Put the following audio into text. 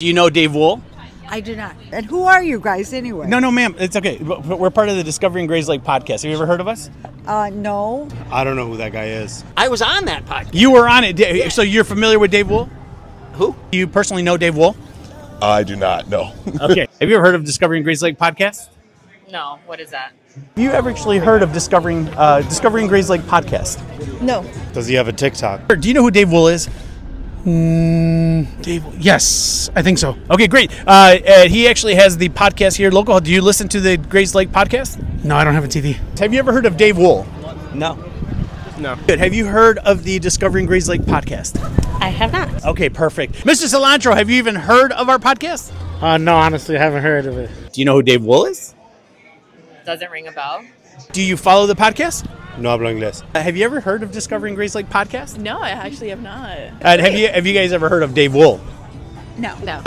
Do you know Dave Wool? I do not. And who are you guys anyway? No, ma'am. It's okay. We're part of the Discovering Grayslake podcast. Have you ever heard of us? No. I don't know who that guy is. I was on that podcast. You were on it. Yeah. So you're familiar with Dave Wool? Who? You personally know Dave Wool? I do not know. Okay. Have you ever heard of Discovering Grayslake podcast? No, what is that? Have you ever actually heard of Discovering Grayslake podcast? No. Does he have a TikTok? Do you know who Dave Wool is? Dave, yes, I think so. Okay, great. He actually has the podcast here local. Do you listen to the Grayslake podcast? No, I don't have a TV. Have you ever heard of Dave Wool? No. Good. Have you heard of the Discovering Grayslake podcast? I have not. Okay, perfect. Mr. Cilantro, have you even heard of our podcast? No, honestly, I haven't heard of it. Do you know who Dave Wool is? Doesn't ring a bell. Do you follow the podcast? No hablo inglés. Have you ever heard of Discovering Grayslake podcast? No, I actually have not. Have you guys ever heard of Dave Wool? No. No.